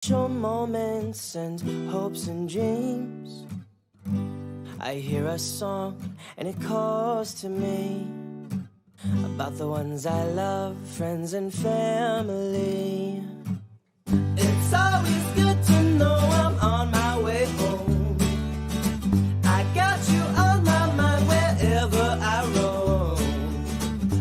Special moments and hopes and dreams. I hear a song and it calls to me about the ones I love, friends and family. It's always good to know I'm on my way home. I got you on my mind wherever I roam.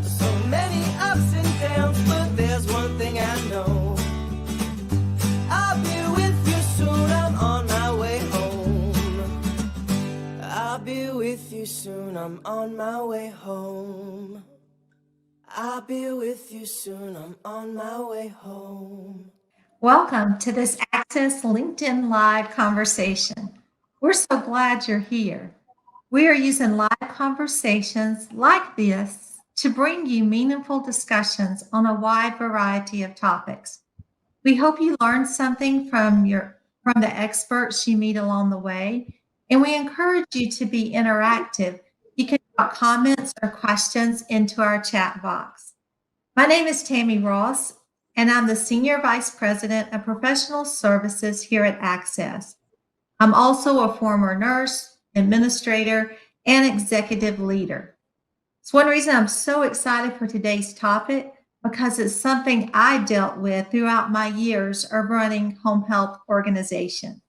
So many ups and downs, but there's one thing I know. I'll be with you soon, I'm on my way home. I'll be with you soon, I'm on my way home. I'll be with you soon, I'm on my way home. Welcome to this Axxess LinkedIn Live conversation. We're so glad you're here. We are using live conversations like this to bring you meaningful discussions on a wide variety of topics. We hope you learn something from the experts you meet along the way, and we encourage you to be interactive. You can drop comments or questions into our chat box. My name is Tammy Ross, and I'm the Senior Vice President of Professional Services here at Axxess. I'm also a former nurse, administrator, and executive leader. It's one reason I'm so excited for today's topic, because it's something I dealt with throughout my years of running home health organization.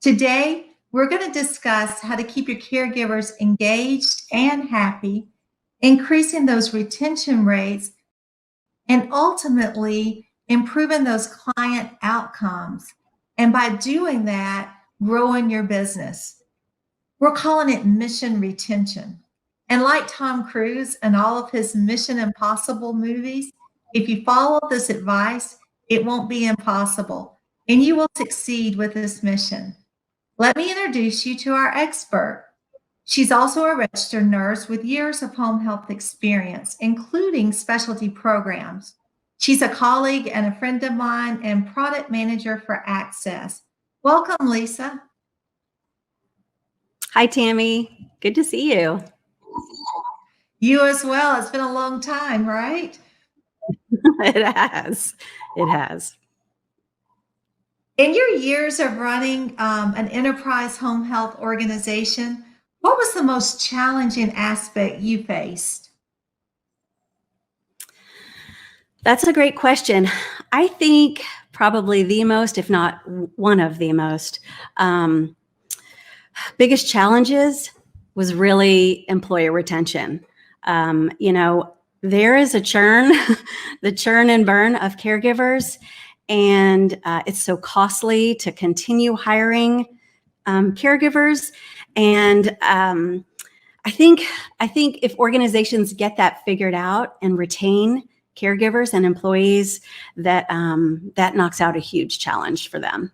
Today, we're going to discuss how to keep your caregivers engaged and happy, increasing those retention rates, and ultimately improving those client outcomes. And by doing that, growing your business. We're calling it mission retention. And like Tom Cruise and all of his Mission Impossible movies, if you follow this advice, it won't be impossible, and you will succeed with this mission. Let me introduce you to our expert. She's also a registered nurse with years of home health experience, including specialty programs. She's a colleague and a friend of mine and product manager for Axxess. Welcome, Lisa. Hi, Tammy. Good to see you. You as well. It's been a long time, right? It has. It has. In your years of running an enterprise home health organization, what was the most challenging aspect you faced? That's a great question. I think probably the most, if not one of the most, biggest challenges was really employee retention. There is a churn, the churn and burn of caregivers, and it's so costly to continue hiring caregivers. And I think if organizations get that figured out and retain caregivers and employees, that knocks out a huge challenge for them.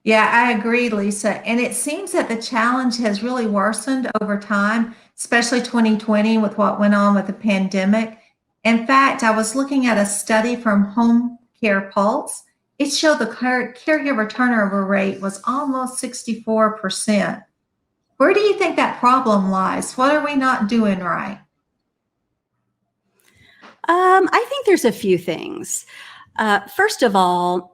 Yeah, I agree, Lisa. And it seems that the challenge has really worsened over time, especially 2020 with what went on with the pandemic. In fact, I was looking at a study from Home Care Pulse. It showed the caregiver turnover rate was almost 64%. Where do you think that problem lies? What are we not doing right? I think there's a few things. First of all,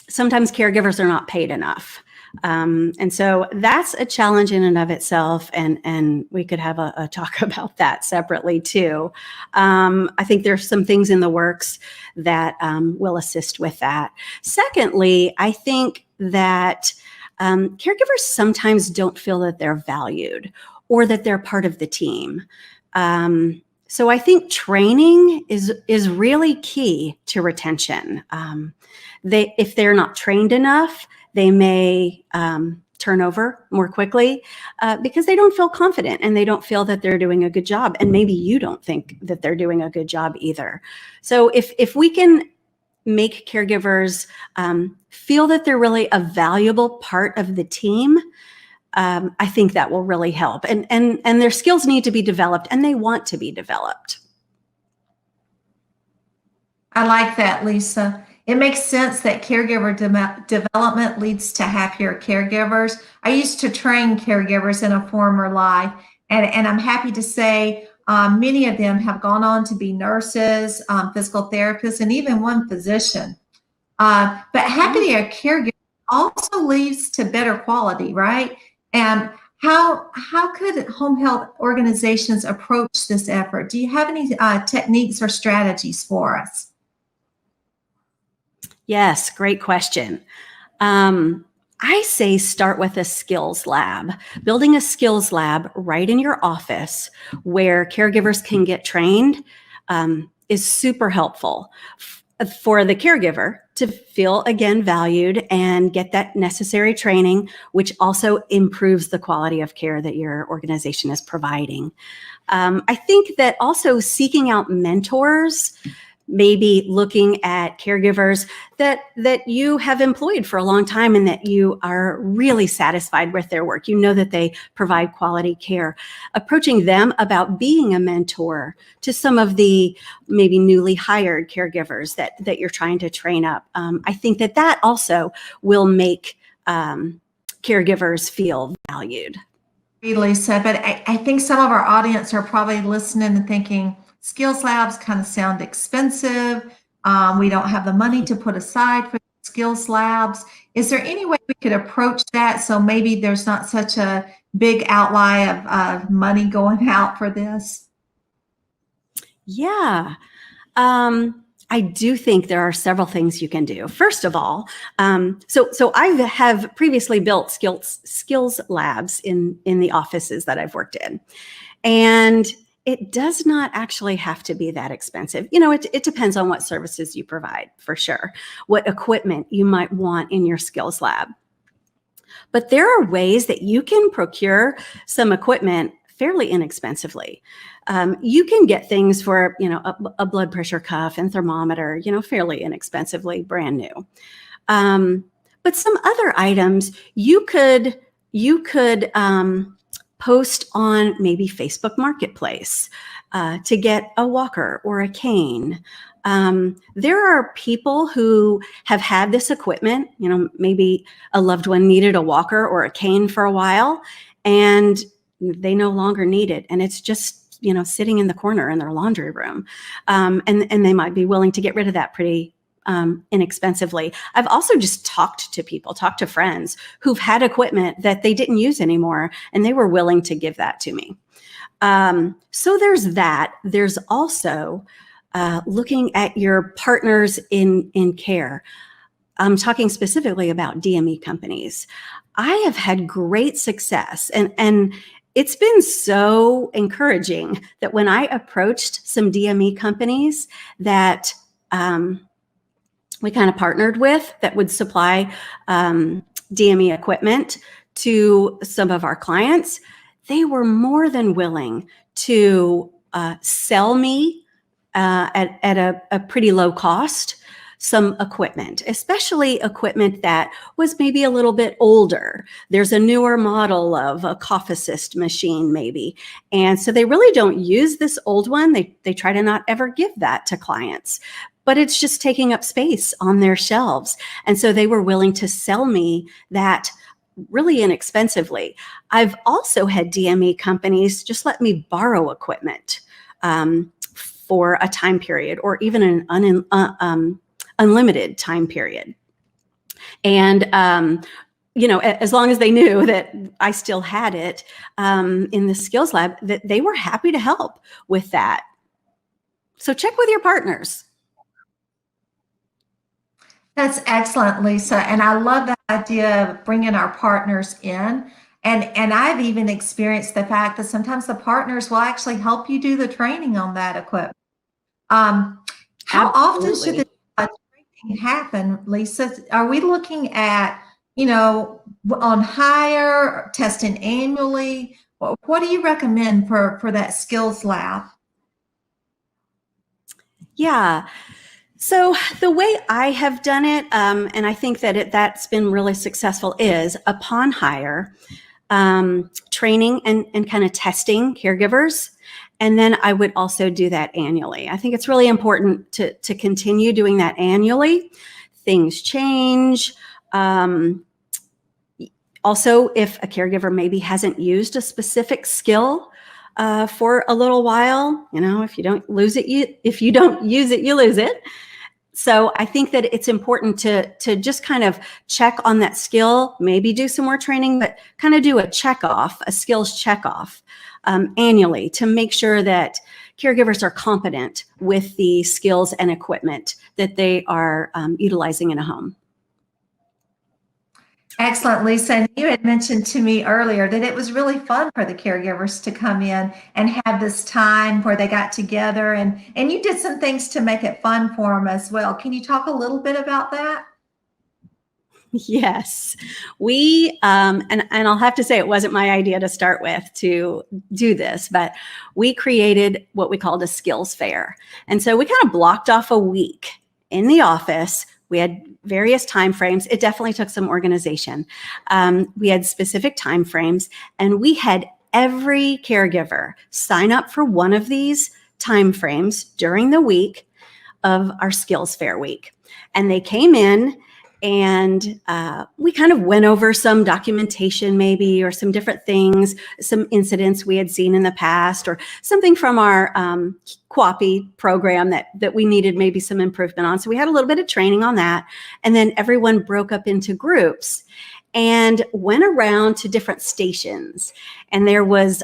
sometimes caregivers are not paid enough. And so that's a challenge in and of itself. And we could have a talk about that separately too. I think there's some things in the works that will assist with that. Secondly, I think that caregivers sometimes don't feel that they're valued or that they're part of the team. So I think training is really key to retention. If they're not trained enough, they may turn over more quickly because they don't feel confident and they don't feel that they're doing a good job. And maybe you don't think that they're doing a good job either. So if we can make caregivers feel that they're really a valuable part of the team, I think that will really help. And their skills need to be developed, and they want to be developed. I like that, Lisa. It makes sense that caregiver development leads to happier caregivers. I used to train caregivers in a former life, and I'm happy to say many of them have gone on to be nurses, physical therapists, and even one physician. But happier caregivers also leads to better quality, right? And how could home health organizations approach this effort? Do you have any techniques or strategies for us? Yes, great question. I say start with a skills lab. Building a skills lab right in your office where caregivers can get trained is super helpful for the caregiver to feel, again, valued and get that necessary training, which also improves the quality of care that your organization is providing. I think that also seeking out mentors, maybe looking at caregivers that you have employed for a long time and that you are really satisfied with their work. You know that they provide quality care. Approaching them about being a mentor to some of the maybe newly hired caregivers that you're trying to train up. I think that also will make caregivers feel valued. Lisa, but I think some of our audience are probably listening and thinking, skills labs kind of sound expensive. We don't have the money to put aside for skills labs. Is there any way we could approach that so maybe there's not such a big outlay of money going out for this? Yeah. I do think there are several things you can do. First of all, so I have previously built skills labs in the offices that I've worked in, and it does not actually have to be that expensive. You know, it depends on what services you provide, for sure, what equipment you might want in your skills lab. But there are ways that you can procure some equipment fairly inexpensively. You can get things for, a blood pressure cuff and thermometer, fairly inexpensively, brand new. But some other items you could post on maybe Facebook Marketplace to get a walker or a cane. There are people who have had this equipment, maybe a loved one needed a walker or a cane for a while, and they no longer need it. And it's just, sitting in the corner in their laundry room. And they might be willing to get rid of that pretty inexpensively. I've also just talked to friends who've had equipment that they didn't use anymore, and they were willing to give that to me. So there's that. There's also looking at your partners in care. I'm talking specifically about DME companies. I have had great success, and it's been so encouraging that when I approached some DME companies that we kind of partnered with that would supply DME equipment to some of our clients, they were more than willing to sell me at a pretty low cost some equipment, especially equipment that was maybe a little bit older. There's a newer model of a cough assist machine maybe. And so they really don't use this old one. They try to not ever give that to clients, but it's just taking up space on their shelves. And so they were willing to sell me that really inexpensively. I've also had DME companies just let me borrow equipment for a time period or even an unlimited time period. And, as long as they knew that I still had it in the skills lab, that they were happy to help with that. So check with your partners. That's excellent, Lisa. And I love that idea of bringing our partners in. And I've even experienced the fact that sometimes the partners will actually help you do the training on that equipment. How often should the training happen, Lisa? Are we looking at, on hire, testing annually? What do you recommend for that skills lab? Yeah. So the way I have done it, and I think that that's been really successful, is upon hire, training and kind of testing caregivers. And then I would also do that annually. I think it's really important to continue doing that annually. Things change. Also, if a caregiver maybe hasn't used a specific skill for a little while, if you don't use it, you lose it. So I think that it's important to just kind of check on that skill, maybe do some more training, but kind of do a check off, a skills check off annually to make sure that caregivers are competent with the skills and equipment that they are utilizing in a home. Excellent, Lisa. And you had mentioned to me earlier that it was really fun for the caregivers to come in and have this time where they got together, and you did some things to make it fun for them as well. Can you talk a little bit about that? Yes, we, and I'll have to say it wasn't my idea to start with to do this, but we created what we called a skills fair. And so we kind of blocked off a week in the office. We had various time frames. It definitely took some organization. We had specific time frames, and we had every caregiver sign up for one of these time frames during the week of our skills fair week. And they came in, and we kind of went over some documentation maybe, or some different things, some incidents we had seen in the past, or something from our QAPI program that we needed maybe some improvement on. So we had a little bit of training on that. And then everyone broke up into groups and went around to different stations. And there was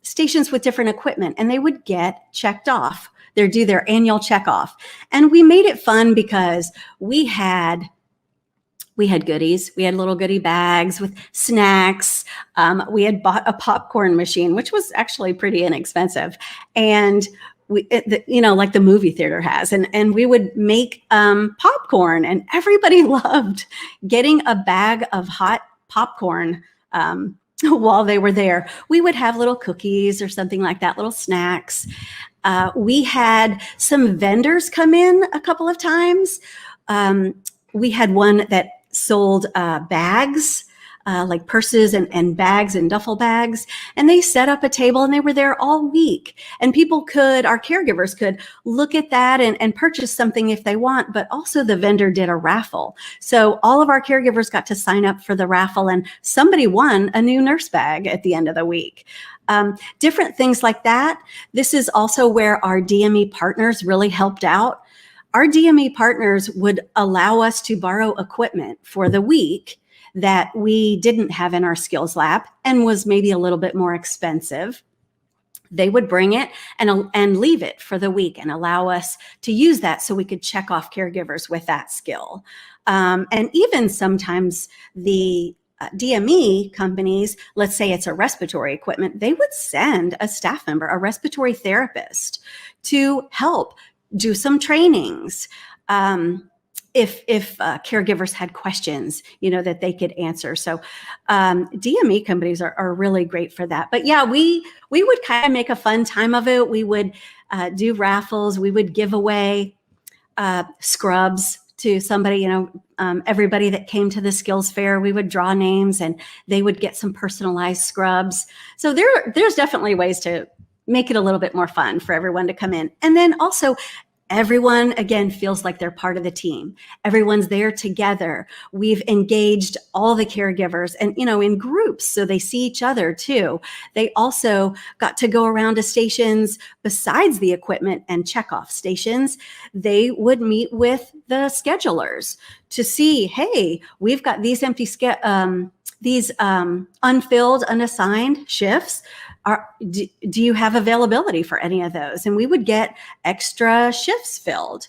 stations with different equipment, and they would get checked off. They'd do their annual check off. And we made it fun because we had goodies. We had little goodie bags with snacks. We had bought a popcorn machine, which was actually pretty inexpensive. And like the movie theater has, and we would make popcorn, and everybody loved getting a bag of hot popcorn while they were there. We would have little cookies or something like that, little snacks. We had some vendors come in a couple of times. We had one that sold bags, like purses and bags and duffel bags. And they set up a table, and they were there all week. And our caregivers could look at that and purchase something if they want, but also the vendor did a raffle. So all of our caregivers got to sign up for the raffle, and somebody won a new nurse bag at the end of the week. Different things like that. This is also where our DME partners really helped out. Our DME partners would allow us to borrow equipment for the week that we didn't have in our skills lab and was maybe a little bit more expensive. They would bring it and leave it for the week and allow us to use that so we could check off caregivers with that skill. And even sometimes the DME companies, let's say it's a respiratory equipment, they would send a staff member, a respiratory therapist, to help do some trainings. If caregivers had questions, that they could answer. So DME companies are really great for that. But yeah, we would kind of make a fun time of it. We would do raffles. We would give away scrubs to somebody, everybody that came to the skills fair. We would draw names, and they would get some personalized scrubs. So there's definitely ways to make it a little bit more fun for everyone to come in. And then also, everyone, again, feels like they're part of the team. Everyone's there together. We've engaged all the caregivers and, in groups, so they see each other too. They also got to go around to stations besides the equipment and check off stations. They would meet with the schedulers to see, hey, we've got these unfilled, unassigned shifts. Do you have availability for any of those? And we would get extra shifts filled.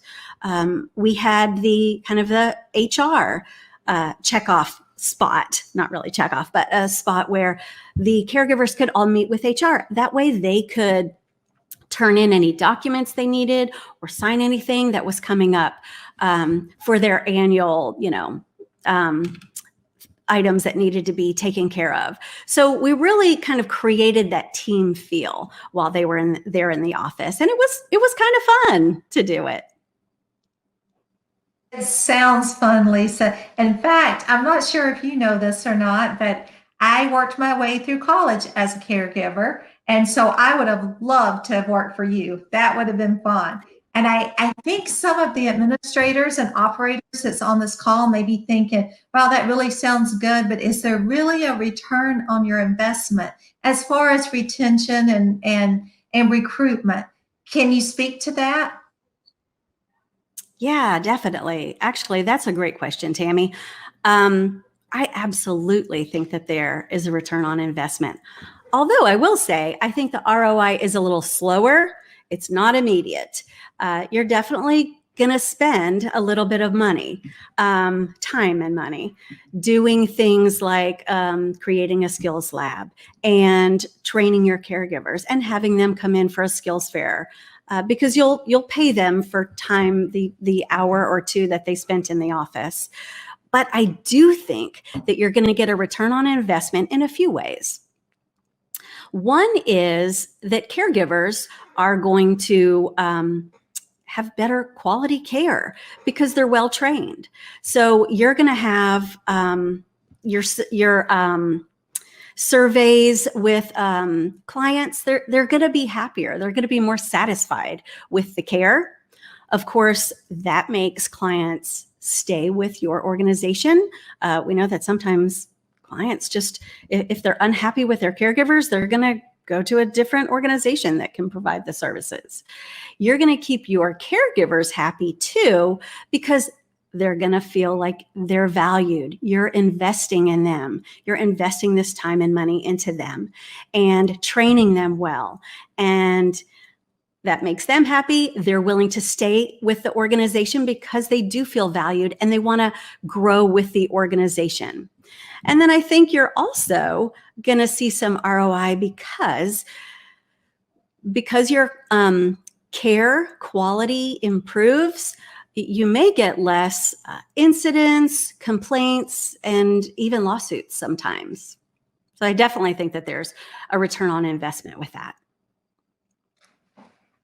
We had the HR checkoff spot, not really checkoff, but a spot where the caregivers could all meet with HR. That way they could turn in any documents they needed or sign anything that was coming up for their annual, items that needed to be taken care of. So we really kind of created that team feel while they were there in the office. And it was kind of fun to do it. It sounds fun, Lisa. In fact, I'm not sure if you know this or not, but I worked my way through college as a caregiver. And so I would have loved to have worked for you. That would have been fun. And I think some of the administrators and operators that's on this call may be thinking, wow, that really sounds good, but is there really a return on your investment as far as retention and recruitment? Can you speak to that? Yeah, definitely. Actually, that's a great question, Tammy. I absolutely think that there is a return on investment. Although I will say, I think the ROI is a little slower. It's not immediate. You're definitely going to spend a little bit of money, time and money, doing things like creating a skills lab and training your caregivers and having them come in for a skills fair. Because you'll pay them for time, the hour or two that they spent in the office. But I do think that you're going to get a return on investment in a few ways. One is that caregivers are going to have better quality care because they're well trained. So you're going to have your surveys with clients. They're going to be happier. They're going to be more satisfied with the care. Of course, that makes clients stay with your organization. We know that sometimes clients just, if they're unhappy with their caregivers, they're going to go to a different organization that can provide the services. You're going to keep your caregivers happy too, because they're going to feel like they're valued. You're investing in them. You're investing this time and money into them and training them well. And that makes them happy. They're willing to stay with the organization because they do feel valued and they want to grow with the organization. And then I think you're also going to see some ROI because your care quality improves. You may get less incidents, complaints, and even lawsuits sometimes. So I definitely think that there's a return on investment with that.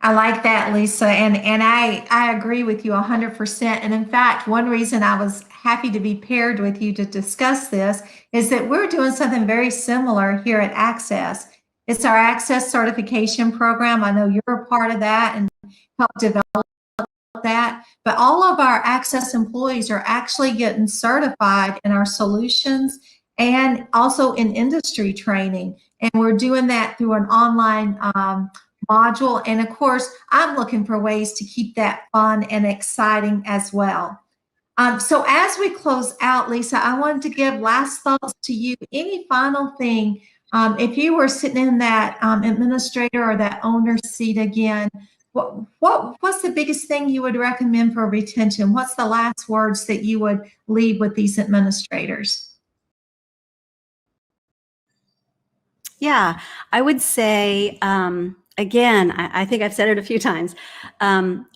I like that, Lisa, and I agree with you 100%. And in fact, one reason I was happy to be paired with you to discuss this is that we're doing something very similar here at Axxess. It's our Axxess certification program. I know you're a part of that and help develop that, but all of our Axxess employees are actually getting certified in our solutions and also in industry training. And we're doing that through an online module. And of course, I'm looking for ways to keep that fun and exciting as well. So as we close out, Lisa, I wanted to give last thoughts to you. Any final thing, if you were sitting in that administrator or that owner seat again, what's the biggest thing you would recommend for retention? What's the last words that you would leave with these administrators? Yeah, I would say, again, I think I've said it a few times,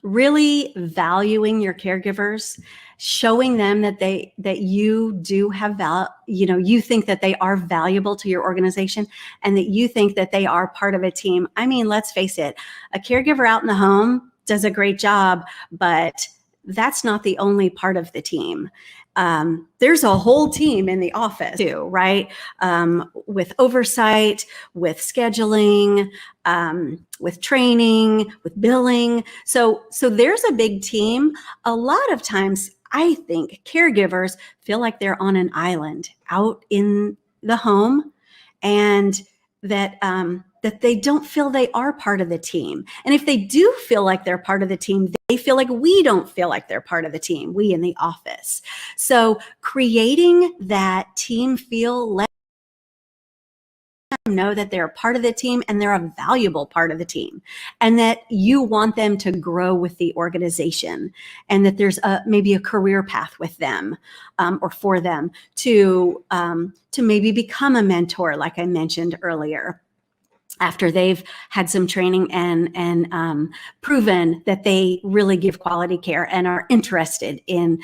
really valuing your caregivers, showing them that you do have you think that they are valuable to your organization and that you think that they are part of a team. I mean, let's face it, a caregiver out in the home does a great job, but that's not the only part of the team. There's a whole team in the office too, right? With oversight, with scheduling, with training, with billing. So there's a big team. A lot of times I think caregivers feel like they're on an island out in the home and that they don't feel they are part of the team. And if they do feel like they're part of the team, they feel like we don't feel like they're part of the team, we in the office. So creating that team feel, let them know that they're a part of the team and they're a valuable part of the team and that you want them to grow with the organization and that there's maybe a career path with them or for them to maybe become a mentor, like I mentioned earlier, after they've had some training and proven that they really give quality care and are interested in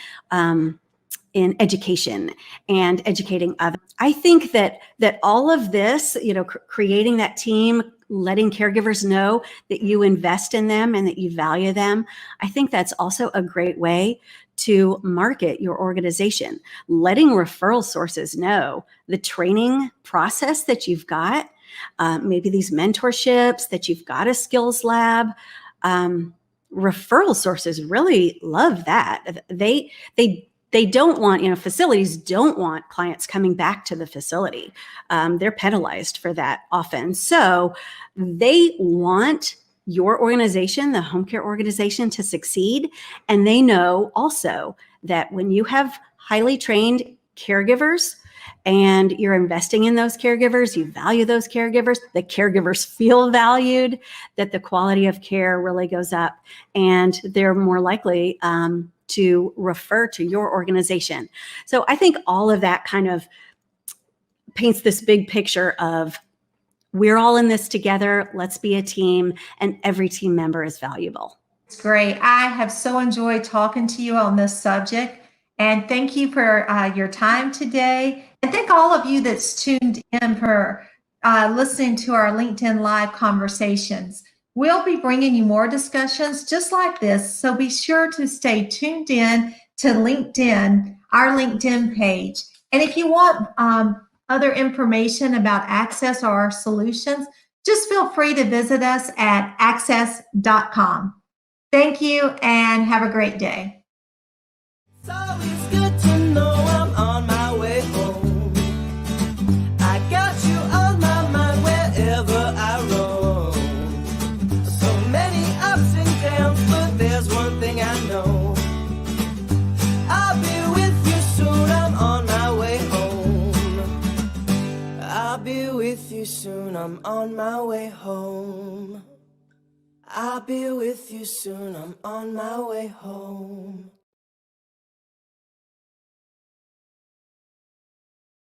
education and educating others. I think that all of this, creating that team, letting caregivers know that you invest in them and that you value them, I think that's also a great way to market your organization. Letting referral sources know the training process that you've got, maybe these mentorships, that you've got a skills lab. Referral sources really love that. They don't want, facilities don't want clients coming back to the facility. They're penalized for that often. So they want your organization, the home care organization, to succeed. And they know also that when you have highly trained caregivers and you're investing in those caregivers, you value those caregivers, the caregivers feel valued, that the quality of care really goes up, and they're more likely to refer to your organization. So I think all of that kind of paints this big picture of, we're all in this together, let's be a team, and every team member is valuable. It's great. I have so enjoyed talking to you on this subject. And thank you for your time today. And thank all of you that's tuned in for listening to our LinkedIn Live conversations. We'll be bringing you more discussions just like this. So be sure to stay tuned in to LinkedIn, our LinkedIn page. And if you want other information about Axxess or our solutions, just feel free to visit us at axxess.com. Thank you and have a great day. It's always good to know I'm on my way home. I got you on my mind wherever I roam. So many ups and downs, but there's one thing I know. I'll be with you soon, I'm on my way home. I'll be with you soon, I'm on my way home. I'll be with you soon, I'm on my way home.